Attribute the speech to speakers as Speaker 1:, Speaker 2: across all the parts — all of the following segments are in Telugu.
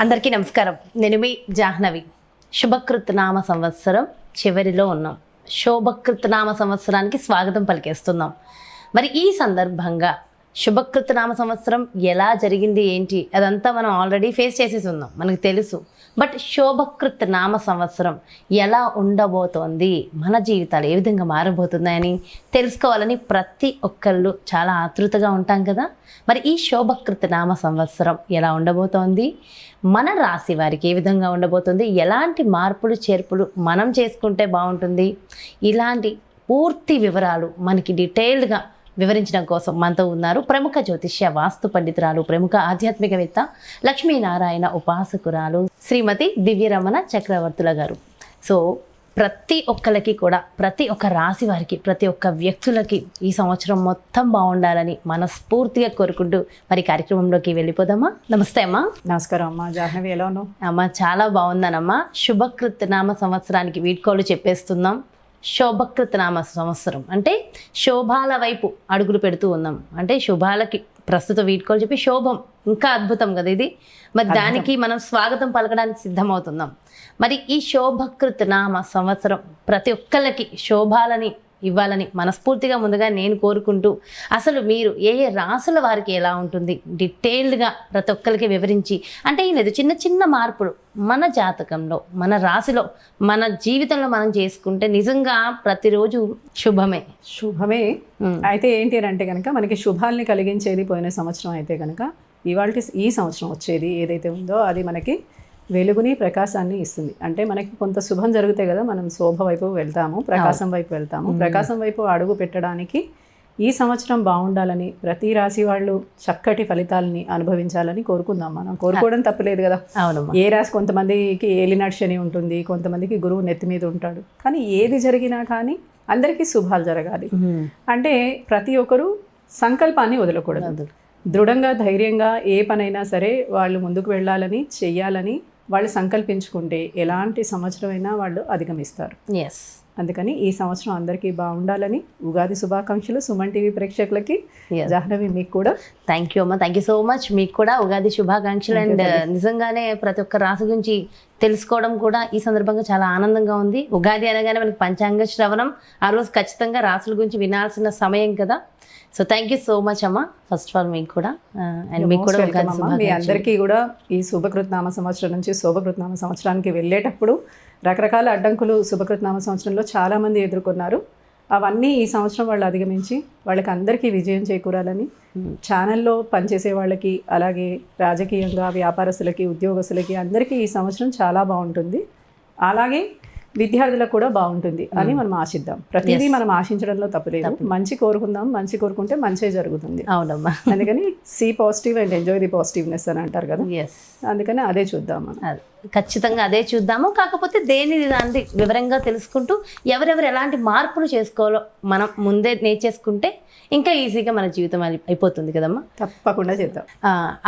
Speaker 1: అందరికీ నమస్కారం. నేను మీ జాహ్నవి. శుభకృత్ నామ సంవత్సరం చివరిలో ఉన్నాం. శోభకృత్ నామ సంవత్సరానికి స్వాగతం పలికేస్తున్నాం. మరి ఈ సందర్భంగా శుభకృత్ నామ సంవత్సరం ఎలా జరిగింది ఏంటి అదంతా మనం ఆల్రెడీ ఫేస్ చేసేసి ఉన్నాం, మనకు తెలుసు. బట్ శోభకృత్ నామ సంవత్సరం ఎలా ఉండబోతోంది, మన జీవితాలు ఏ విధంగా మారబోతున్నాయని తెలుసుకోవాలని ప్రతి ఒక్కళ్ళు చాలా ఆతృతగా ఉంటాం కదా. మరి ఈ శోభకృత్ నామ సంవత్సరం ఎలా ఉండబోతోంది, మన రాశి వారికి ఏ విధంగా ఉండబోతుంది, ఎలాంటి మార్పులు చేర్పులు మనం చేసుకుంటే బాగుంటుంది, ఇలాంటి పూర్తి వివరాలు మనకి డీటెయిల్డ్గా వివరించడం కోసం మనతో ఉన్నారు ప్రముఖ జ్యోతిష్య వాస్తు పండితురాలు, ప్రముఖ ఆధ్యాత్మికవేత్త, లక్ష్మీనారాయణ ఉపాసకురాలు శ్రీమతి దివ్యరమణ చక్రవర్తుల గారు. సో ప్రతి ఒక్కరికి కూడా, ప్రతి ఒక్క రాశి వారికి, ప్రతి ఒక్క వ్యక్తులకి ఈ సంవత్సరం మొత్తం బాగుండాలని మనస్ఫూర్తిగా కోరుకుంటూ మరి కార్యక్రమంలోకి వెళ్ళిపోదామా. నమస్తే అమ్మా.
Speaker 2: నమస్కారం అమ్మా. జాహ్నవి ఎలా ఉన్నావు?
Speaker 1: అమ్మ చాలా బాగున్నానమ్మా. శుభకృత్ నామ సంవత్సరానికి వీడ్కోలు చెప్పేస్తున్నాం. శోభకృత్ నామ సంవత్సరం అంటే శోభాల వైపు అడుగులు పెడుతూ ఉన్నాం. అంటే శుభాలకి ప్రస్తుత వీడ్కోలు చెప్పి శోభం ఇంకా అద్భుతం కదా ఇది. మరి దానికి మనం స్వాగతం పలకడానికి సిద్ధమవుతున్నాం. మరి ఈ శోభకృత్ నామ సంవత్సరం ప్రతి ఒక్కళ్ళకి శోభాలని ఇవ్వాలని మనస్ఫూర్తిగా ముందుగా నేను కోరుకుంటూ, అసలు మీరు ఏ ఏ రాసుల వారికి ఎలా ఉంటుంది డీటెయిల్డ్గా ప్రతి ఒక్కరికి వివరించి, అంటే ఏం లేదు, చిన్న చిన్న మార్పులు మన జాతకంలో, మన రాశిలో, మన జీవితంలో మనం చేసుకుంటే నిజంగా ప్రతిరోజు శుభమే.
Speaker 2: అయితే ఏంటి అని అంటే కనుక మనకి శుభాల్ని కలిగించేది పోయిన సంవత్సరం అయితే కనుక ఈ సంవత్సరం వచ్చేది ఏదైతే ఉందో అది మనకి వెలుగుని ప్రకాశాన్ని ఇస్తుంది. అంటే మనకి కొంత శుభం జరిగితే కదా మనం శోభ వైపు వెళ్తాము, ప్రకాశం వైపు వెళ్తాము. ప్రకాశం వైపు అడుగు పెట్టడానికి ఈ సంవత్సరం బాగుండాలని, ప్రతి రాశి వాళ్ళు చక్కటి ఫలితాలని అనుభవించాలని కోరుకుందాం. మనం కోరుకోవడం తప్పలేదు కదా. ఏ రాశి, కొంతమందికి ఏలినాటి శని ఉంటుంది, కొంతమందికి గురువు నెత్తి మీద ఉంటాడు. కానీ ఏది జరిగినా కానీ అందరికీ శుభాలు జరగాలి. అంటే ప్రతి ఒక్కరూ సంకల్పాన్ని వదలకూడదు. దృఢంగా, ధైర్యంగా ఏ పనైనా సరే వాళ్ళు ముందుకు వెళ్ళాలని, చెయ్యాలని వాళ్ళు సంకల్పించుకుంటే ఎలాంటి సంవత్సరం అయినా వాళ్ళు అధిగమిస్తారు. అందుకని ఈ సంవత్సరం అందరికీ బాగుండాలని ఉగాది శుభాకాంక్షలు సుమన్ టీవీ ప్రేక్షకులకి. జాహ్నవి మీకు కూడా
Speaker 1: థ్యాంక్ యూ అమ్మ. Thank you so much. మీకు కూడా ఉగాది శుభాకాంక్షలు. అండ్ నిజంగానే ప్రతి ఒక్క రాశి గురించి తెలుసుకోవడం కూడా ఈ సందర్భంగా చాలా ఆనందంగా ఉంది. ఉగాది అనగానే మనకి పంచాంగ శ్రవణం, ఆ రోజు ఖచ్చితంగా రాశుల గురించి వినాల్సిన సమయం కదా. So thank you so much అమ్మ. ఫస్ట్ ఆఫ్ ఆల్ మీకు కూడా అండ్ మీకు కూడా
Speaker 2: మీ అందరికీ కూడా ఈ శుభకృతనామ సంవత్సరం నుంచి శోభకృతనామ సంవత్సరానికి వెళ్ళేటప్పుడు రకరకాల అడ్డంకులు శుభకృతనామ సంవత్సరంలో చాలామంది ఎదుర్కొన్నారు. అవన్నీ ఈ సంవత్సరం వాళ్ళు అధిగమించి వాళ్ళకి అందరికీ విజయం చేకూరాలని, ఛానల్లో పనిచేసే వాళ్ళకి, అలాగే రాజకీయంగా వ్యాపారస్తులకి, ఉద్యోగస్తులకి అందరికీ ఈ సంవత్సరం చాలా బాగుంటుంది. అలాగే విద్యార్థులకు కూడా బాగుంటుంది అని మనం ఆశిద్దాం. ప్రతిదీ మనం ఆశించడంలో తప్పులేదు. మంచి కోరుకుందాం, మంచి కోరుకుంటే మంచి జరుగుతుంది.
Speaker 1: అవునమ్మా.
Speaker 2: అందుకని see positive and enjoy the positiveness అని అంటారు కదా. అందుకని అదే చూద్దాం మనం.
Speaker 1: ఖచ్చితంగా అదే చూద్దాము. కాకపోతే దేని దాన్ని వివరంగా తెలుసుకుంటూ ఎవరెవరు ఎలాంటి మార్పులు చేసుకోవాలో మనం ముందే నేర్చేసుకుంటే ఇంకా ఈజీగా మన జీవితం అయిపోతుంది కదమ్మా.
Speaker 2: తప్పకుండా చేద్దాం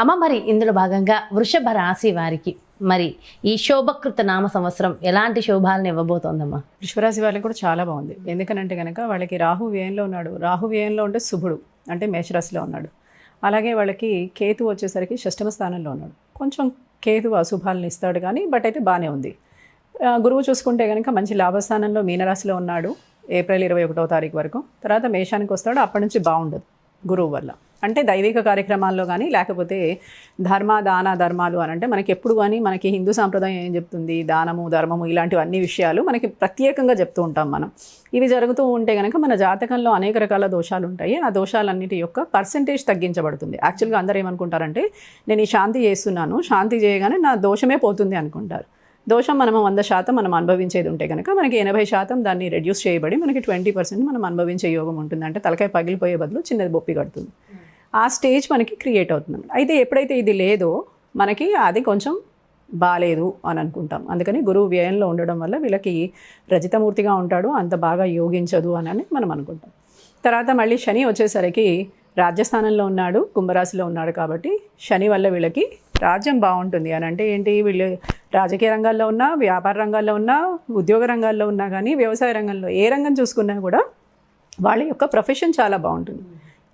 Speaker 1: అమ్మ. మరి ఇందులో భాగంగా వృషభ రాశి వారికి మరి ఈ శోభకృత నామ సంవత్సరం ఎలాంటి శోభాలను ఇవ్వబోతోందమ్మా?
Speaker 2: వృషభరాశి వాళ్ళకి కూడా చాలా బాగుంది. ఎందుకనంటే కనుక వాళ్ళకి రాహు వ్యయంలో ఉన్నాడు. రాహు వ్యయంలో ఉంటే శుభుడు, అంటే మేషరాశిలో ఉన్నాడు. అలాగే వాళ్ళకి కేతు వచ్చేసరికి షష్టమ స్థానంలో ఉన్నాడు. కొంచెం కేతు అశుభాలను ఇస్తాడు కానీ బట్ అయితే బాగానే ఉంది. గురువు చూసుకుంటే కనుక మంచి లాభస్థానంలో మీనరాశిలో ఉన్నాడు ఏప్రిల్ 21వ తారీఖు వరకు. తర్వాత మేషానికి వస్తాడు. అప్పటి నుంచి బాగుండదు గురువు వల్ల. అంటే దైవిక కార్యక్రమాల్లో కానీ, లేకపోతే దాన ధర్మాలు అని అంటే మనకి ఎప్పుడు కానీ మనకి హిందూ సాంప్రదాయం ఏం చెప్తుంది, దానము, ధర్మము, ఇలాంటివన్నీ విషయాలు మనకి ప్రత్యేకంగా చెప్తూ ఉంటాం మనం. ఇవి జరుగుతూ ఉంటే కనుక మన జాతకంలో అనేక రకాల దోషాలు ఉంటాయి. ఆ దోషాలన్నిటి యొక్క పర్సెంటేజ్ తగ్గించబడుతుంది. యాక్చువల్గా అందరూ ఏమనుకుంటారంటే నేను ఈ శాంతి చేస్తున్నాను, శాంతి చేయగానే నా దోషమే పోతుంది అనుకుంటారు. దోషం మనం 100% మనం అనుభవించేది ఉంటే కనుక మనకి 80% దాన్ని రెడ్యూస్ చేయబడి మనకి 20% మనం అనుభవించే యోగం ఉంటుంది. అంటే తలకాయ పగిలిపోయే బదులు చిన్నది బొప్పి కడుతుంది. ఆ స్టేజ్ మనకి క్రియేట్ అవుతుంది. అయితే ఎప్పుడైతే ఇది లేదో మనకి అది కొంచెం బాలేదు అని అనుకుంటాం. అందుకని గురువు వ్యయంలో ఉండడం వల్ల వీళ్ళకి రజితమూర్తిగా ఉంటాడు, అంత బాగా యోగించదు అని మనం అనుకుంటాం. తర్వాత మళ్ళీ శని వచ్చేసరికి రాజ్యస్థానంలో ఉన్నాడు, కుంభరాశిలో ఉన్నాడు. కాబట్టి శని వల్ల వీళ్ళకి రాజ్యం బాగుంటుంది అని అంటే ఏంటి, వీళ్ళు రాజకీయ రంగాల్లో ఉన్నా, వ్యాపార రంగాల్లో ఉన్నా, ఉద్యోగ రంగాల్లో ఉన్నా కానీ, వ్యవసాయ రంగంలో ఏ రంగం చూసుకున్నా కూడా వాళ్ళ యొక్క ప్రొఫెషన్ చాలా బాగుంటుంది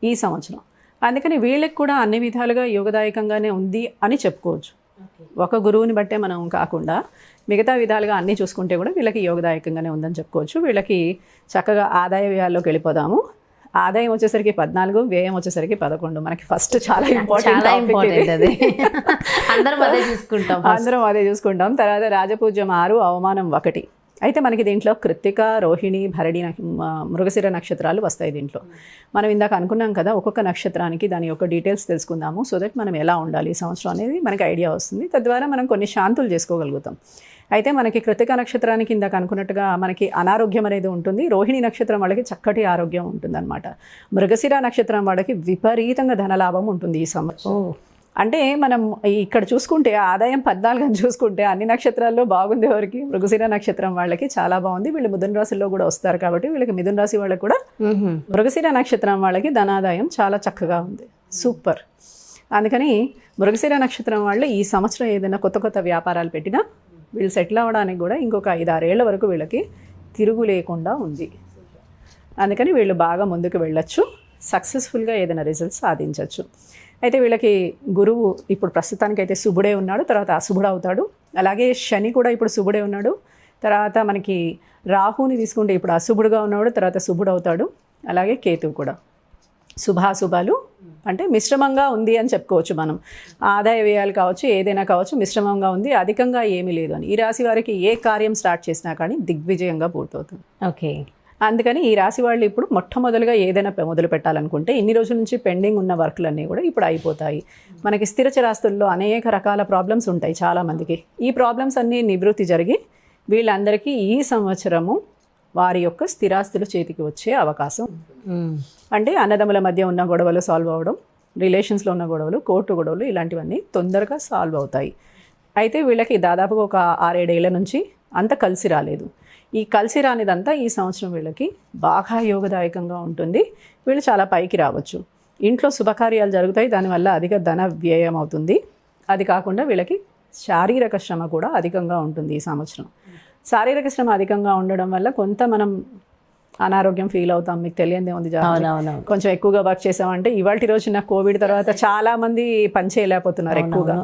Speaker 2: ఈ సంవత్సరం. అందుకని వీళ్ళకి కూడా అన్ని విధాలుగా యోగదాయకంగానే ఉంది అని చెప్పుకోవచ్చు. ఒక గురువుని బట్టే మనం కాకుండా మిగతా విధాలుగా అన్నీ చూసుకుంటే కూడా వీళ్ళకి యోగదాయకంగానే ఉందని చెప్పుకోవచ్చు. వీళ్ళకి చక్కగా ఆదాయ వ్యయాల్లోకి వెళ్ళిపోదాము. ఆదాయం వచ్చేసరికి 14, వ్యయం వచ్చేసరికి 11. మనకి ఫస్ట్ చాలా ఇంపార్టెంట్
Speaker 1: అది. అందరం
Speaker 2: అదే చూసుకుంటాం. తర్వాత రాజపూజ్యం 6, అవమానం 1. అయితే మనకి దీంట్లో కృత్తిక, రోహిణి, భరణి, మృగశిర నక్షత్రాలు వస్తాయి దీంట్లో. మనం ఇందాక అనుకున్నాం కదా, ఒక్కొక్క నక్షత్రానికి దాని యొక్క డీటెయిల్స్ తెలుసుకుందాము. సో దట్ మనం ఎలా ఉండాలి ఈ సంవత్సరం అనేది మనకి ఐడియా వస్తుంది. తద్వారా మనం కొన్ని శాంతులు చేసుకోగలుగుతాం. అయితే మనకి కృత్తిక నక్షత్రానికి ఇందాక అనుకున్నట్టుగా మనకి అనారోగ్యం అనేది ఉంటుంది. రోహిణి నక్షత్రం వాళ్ళకి చక్కటి ఆరోగ్యం ఉంటుందన్నమాట. మృగశిర నక్షత్రం వాళ్ళకి విపరీతంగా ధనలాభం ఉంటుంది ఈ సంవత్సరం. అంటే మనం ఇక్కడ చూసుకుంటే ఆదాయం 14 అని చూసుకుంటే అన్ని నక్షత్రాల్లో బాగుంది ఎవరికి? మృగశిర నక్షత్రం వాళ్ళకి చాలా బాగుంది. వీళ్ళు మిథున రాశిలో కూడా వస్తారు కాబట్టి వీళ్ళకి మిథున రాశి వాళ్ళకి కూడా మృగశిర నక్షత్రం వాళ్ళకి ధనాదాయం చాలా చక్కగా ఉంది. సూపర్. అందుకని మృగశిర నక్షత్రం వాళ్ళు ఈ సంవత్సరం ఏదైనా కొత్త వ్యాపారాలు పెట్టినా వీళ్ళు సెటిల్ అవ్వడానికి కూడా ఇంకొక 5-6 ఏళ్ల వరకు వీళ్ళకి తిరుగు లేకుండా ఉంది. అందుకని వీళ్ళు బాగా ముందుకు వెళ్ళొచ్చు, సక్సెస్ఫుల్గా ఏదైనా రిజల్ట్స్ సాధించవచ్చు. అయితే వీళ్ళకి గురువు ఇప్పుడు ప్రస్తుతానికైతే శుభుడే ఉన్నాడు, తర్వాత అశుభుడు అవుతాడు. అలాగే శని కూడా ఇప్పుడు శుభుడే ఉన్నాడు. తర్వాత మనకి రాహుని తీసుకుంటే ఇప్పుడు అశుభుడుగా ఉన్నాడు, తర్వాత శుభుడు అవుతాడు. అలాగే కేతువు కూడా. శుభాశుభాలు అంటే మిశ్రమంగా ఉంది అని చెప్పుకోవచ్చు మనం. ఆదాయ వ్యయాలు కావచ్చు, ఏదైనా కావచ్చు, మిశ్రమంగా ఉంది, అధికంగా ఏమీ లేదు అని. ఈ రాశి వారికి ఏ కార్యం స్టార్ట్ చేసినా కానీ దిగ్విజయంగా పూర్తవుతుంది.
Speaker 1: ఓకే.
Speaker 2: అందుకని ఈ రాశి వాళ్ళు ఇప్పుడు మొట్టమొదలుగా ఏదైనా మొదలు పెట్టాలనుకుంటే ఇన్ని రోజుల నుంచి పెండింగ్ ఉన్న వర్క్లన్నీ కూడా ఇప్పుడు అయిపోతాయి. మనకి స్థిర చరాస్తుల్లో అనేక రకాల ప్రాబ్లమ్స్ ఉంటాయి చాలామందికి. ఈ ప్రాబ్లమ్స్ అన్నీ నివృత్తి జరిగి వీళ్ళందరికీ ఈ సంవత్సరము వారి యొక్క స్థిరాస్తులు చేతికి వచ్చే అవకాశం. అంటే అన్నదమ్ముల మధ్య ఉన్న గొడవలు సాల్వ్ అవ్వడం, రిలేషన్స్లో ఉన్న గొడవలు, కోర్టు గొడవలు, ఇలాంటివన్నీ తొందరగా సాల్వ్ అవుతాయి. అయితే వీళ్ళకి దాదాపుగా ఒక 6-7 ఏళ్ల నుంచి అంత కలిసి రాలేదు. ఈ కలిసి రానిదంతా ఈ సంవత్సరం వీళ్ళకి బాగా యోగదాయకంగా ఉంటుంది. వీళ్ళు చాలా పైకి రావచ్చు. ఇంట్లో శుభకార్యాలు జరుగుతాయి, దానివల్ల అధిక ధన వ్యయం అవుతుంది. అది కాకుండా వీళ్ళకి శారీరక శ్రమ కూడా అధికంగా ఉంటుంది ఈ సంవత్సరం. శారీరక శ్రమ అధికంగా ఉండడం వల్ల కొంత మనం అనారోగ్యం ఫీల్ అవుతాం. మీకు తెలియదే ఉంది, కొంచెం ఎక్కువగా వర్క్ చేసామంటే. ఇవాళ రోజున కోవిడ్ తర్వాత చాలా మంది పని చేయలేకపోతున్నారు ఎక్కువగా.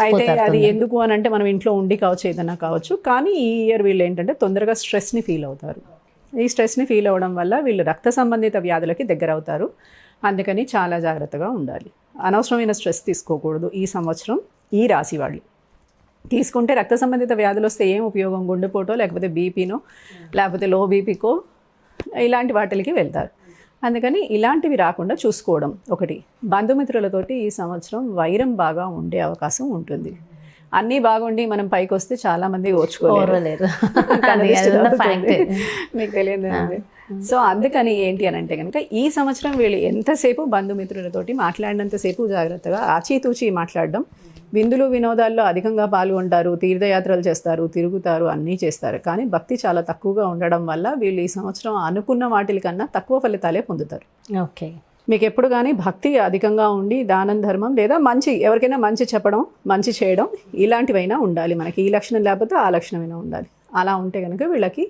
Speaker 2: అయితే అది ఎందుకు అని అంటే మనం ఇంట్లో ఉండి కావచ్చు, ఏదైనా కావచ్చు. కానీ ఈ ఇయర్ వీళ్ళు ఏంటంటే తొందరగా స్ట్రెస్ని ఫీల్ అవుతారు. ఈ స్ట్రెస్ని ఫీల్ అవ్వడం వల్ల వీళ్ళు రక్త సంబంధిత వ్యాధులకి దగ్గర అవుతారు. అందుకని చాలా జాగ్రత్తగా ఉండాలి. అనవసరమైన స్ట్రెస్ తీసుకోకూడదు ఈ సంవత్సరం ఈ రాశి వాళ్ళు. తీసుకుంటే రక్త సంబంధిత వ్యాధులు వస్తే ఏం ఉపయోగం? గుండెపోటో, లేకపోతే బీపీనో, లేకపోతే లో బీపీకో, ఇలాంటి వాటికి వెళ్తారు. అందుకని ఇలాంటివి రాకుండా చూసుకోవడం ఒకటి. బంధుమిత్రులతోటి ఈ సంవత్సరం వైరం బాగా ఉండే అవకాశం ఉంటుంది. అన్నీ బాగుండి మనం పైకి వస్తే చాలామంది ఓర్చుకోలేరు, మీకు తెలియదు. సో అందుకని ఏంటి అని అంటే కనుక ఈ సంవత్సరం వీళ్ళు ఎంతసేపు బంధుమిత్రులతోటి మాట్లాడినంతసేపు జాగ్రత్తగా ఆచితూచి మాట్లాడడం. విందులు వినోదాల్లో అధికంగా పాల్గొంటారు, తీర్థయాత్రలు చేస్తారు, తిరుగుతారు, అన్నీ చేస్తారు. కానీ భక్తి చాలా తక్కువగా ఉండడం వల్ల వీళ్ళు ఈ సంవత్సరం అనుకున్న వాటికన్నా తక్కువ ఫలితాలే పొందుతారు.
Speaker 1: ఓకే.
Speaker 2: మీకు ఎప్పుడు కానీ భక్తి అధికంగా ఉండి దానం, ధర్మం లేదా మంచి, ఎవరికైనా మంచి చెప్పడం, మంచి చేయడం, ఇలాంటివైనా ఉండాలి. మనకి ఈ లక్షణం లేకపోతే ఆ లక్షణమైనా ఉండాలి. అలా ఉంటే కనుక వీళ్ళకి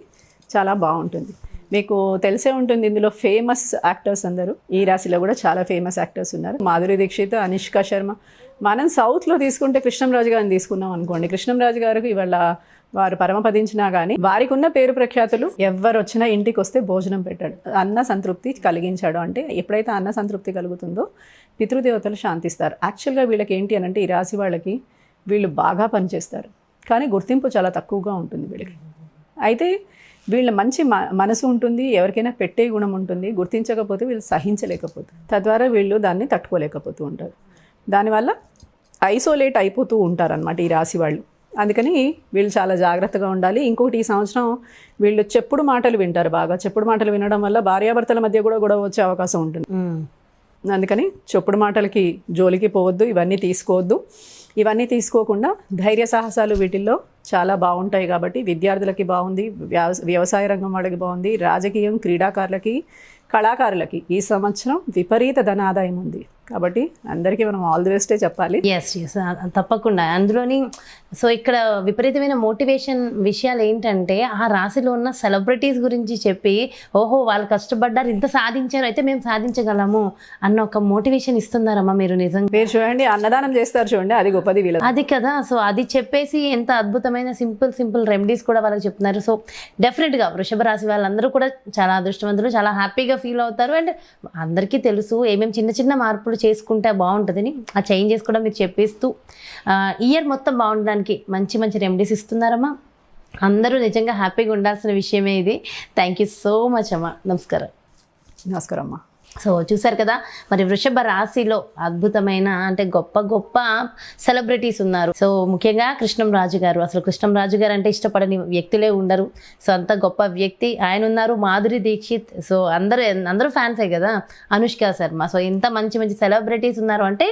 Speaker 2: చాలా బాగుంటుంది. మీకు తెలిసే ఉంటుంది, ఇందులో ఫేమస్ యాక్టర్స్ అందరూ ఈ రాశిలో కూడా చాలా ఫేమస్ యాక్టర్స్ ఉన్నారు. మాధురి దీక్షిత్, అనుష్క శర్మ. మనం సౌత్లో తీసుకుంటే కృష్ణంరాజు గారిని తీసుకున్నాం అనుకోండి. కృష్ణంరాజు గారికి ఇవాళ వారు పరమపదించినా కానీ వారికి ఉన్న పేరు ప్రఖ్యాతులు, ఎవరు వచ్చినా ఇంటికి వస్తే భోజనం పెట్టాడు, అన్న సంతృప్తి కలిగించాడు. అంటే ఎప్పుడైతే అన్న సంతృప్తి కలుగుతుందో పితృదేవతలు శాంతిస్తారు. యాక్చువల్గా వీళ్ళకి ఏంటి అని అంటే ఈ రాశి వాళ్ళకి వీళ్ళు బాగా పనిచేస్తారు, కానీ గుర్తింపు చాలా తక్కువగా ఉంటుంది వీళ్ళకి. అయితే వీళ్ళ మంచి మనసు ఉంటుంది, ఎవరికైనా పెట్టే గుణం ఉంటుంది. గుర్తించకపోతే వీళ్ళు సహించలేకపోతారు, తద్వారా వీళ్ళు దాన్ని తట్టుకోలేకపోతూ ఉంటారు. దానివల్ల ఐసోలేట్ అయిపోతూ ఉంటారు అన్నమాట ఈ రాశి వాళ్ళు. అందుకని వీళ్ళు చాలా జాగ్రత్తగా ఉండాలి. ఇంకోటి, ఈ సంవత్సరం వీళ్ళు చెప్పుడు మాటలు వింటారు బాగా. చెప్పుడు మాటలు వినడం వల్ల భార్యాభర్తల మధ్య కూడా గొడవ వచ్చే అవకాశం ఉంటుంది. అందుకని చెప్పుడు మాటలకి జోలికి పోవద్దు, ఇవన్నీ తీసుకోవద్దు. ఇవన్నీ తీసుకోకుండా ధైర్య సాహసాలు వీటిల్లో చాలా బాగుంటాయి. కాబట్టి విద్యార్థులకి బాగుంది, వ్యవసాయ రంగం వాళ్ళకి బాగుంది, రాజకీయం, క్రీడాకారులకి, కళాకారులకి ఈ సంవత్సరం విపరీత ధనాదాయం ఉంది. కాబట్టి అందరికీ మనం ఆల్ ది బెస్టే చెప్పాలి.
Speaker 1: ఎస్ తప్పకుండా. అందులోని సో ఇక్కడ విపరీతమైన మోటివేషన్ విషయాలు ఏంటంటే ఆ రాశిలో ఉన్న సెలబ్రిటీస్ గురించి చెప్పి ఓహో వాళ్ళు కష్టపడ్డారు ఇంత సాధించారు అయితే మేము సాధించగలము అన్న ఒక మోటివేషన్ ఇస్తున్నారమ్మా మీరు నిజంగా.
Speaker 2: మీరు చూడండి అన్నదానం చేస్తారు చూడండి, అది గొప్పది వీళ్ళ.
Speaker 1: అది కదా, సో అది చెప్పేసి ఎంత అద్భుతమైన సింపుల్ రెమెడీస్ కూడా వాళ్ళకి చెప్తున్నారు. సో డెఫినెట్గా వృషభ రాశి వాళ్ళందరూ కూడా చాలా అదృష్టవంతులు, చాలా హ్యాపీగా ఫీల్ అవుతారు. అండ్ అందరికీ తెలుసు ఏమేమి చిన్న మార్పులు చేసుకుంటే బాగుంటుందని, ఆ చేంజెస్ కూడా మీరు చెప్పిస్తూ ఇయర్ మొత్తం బాగుండడానికి మంచి రెమెడీస్ ఇస్తున్నారమ్మా. అందరూ నిజంగా హ్యాపీగా ఉండాల్సిన విషయమే ఇది. థ్యాంక్ యూ సో మచ్ అమ్మా. నమస్కారం.
Speaker 2: నమస్కారం అమ్మా.
Speaker 1: సో చూసారు కదా, మరి వృషభ రాశిలో అద్భుతమైన అంటే గొప్ప సెలబ్రిటీస్ ఉన్నారు. సో ముఖ్యంగా కృష్ణంరాజు గారు, అసలు కృష్ణంరాజు గారు అంటే ఇష్టపడని వ్యక్తులే ఉండరు. సో అంత గొప్ప వ్యక్తి ఆయన ఉన్నారు. మాధురి దీక్షిత్, సో అందరూ ఫ్యాన్సే కదా. అనుష్క శర్మ, సో ఇంత మంచి సెలబ్రిటీస్ ఉన్నారు అంటే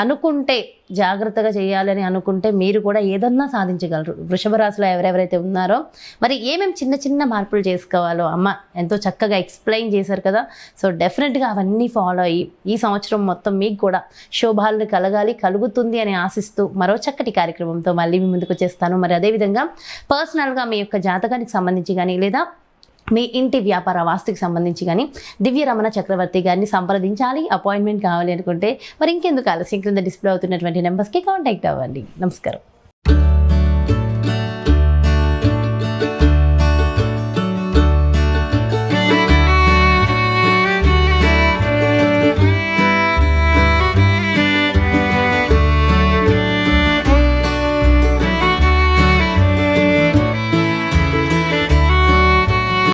Speaker 1: అనుకుంటే జాగ్రత్తగా చేయాలని అనుకుంటే మీరు కూడా ఏదన్నా సాధించగలరు. వృషభ రాశిలో ఎవరెవరైతే ఉన్నారో మరి ఏమేమి చిన్న మార్పులు చేసుకోవాలో అమ్మ ఎంతో చక్కగా ఎక్స్ప్లెయిన్ చేశారు కదా. సో డెఫినెట్గా అవన్నీ ఫాలో అయ్యి ఈ సంవత్సరం మొత్తం మీకు కూడా శోభాలను కలుగుతుంది అని ఆశిస్తూ మరో చక్కటి కార్యక్రమంతో మళ్ళీ మీ ముందుకు వచ్చేస్తాను. మరి అదేవిధంగా పర్సనల్గా మీ యొక్క జాతకానికి సంబంధించి కానీ లేదా మీ ఇంటి వ్యాపార వాస్తుకి సంబంధించి కానీ దివ్య రమణ చక్రవర్తి గారిని సంప్రదించాలి, అపాయింట్మెంట్ కావాలి అనుకుంటే మరి ఇంకెందుకు ఆలస్యం, క్రింద డిస్ప్లే అవుతున్నటువంటి నెంబర్స్కి కాంటాక్ట్ అవ్వండి. నమస్కారం.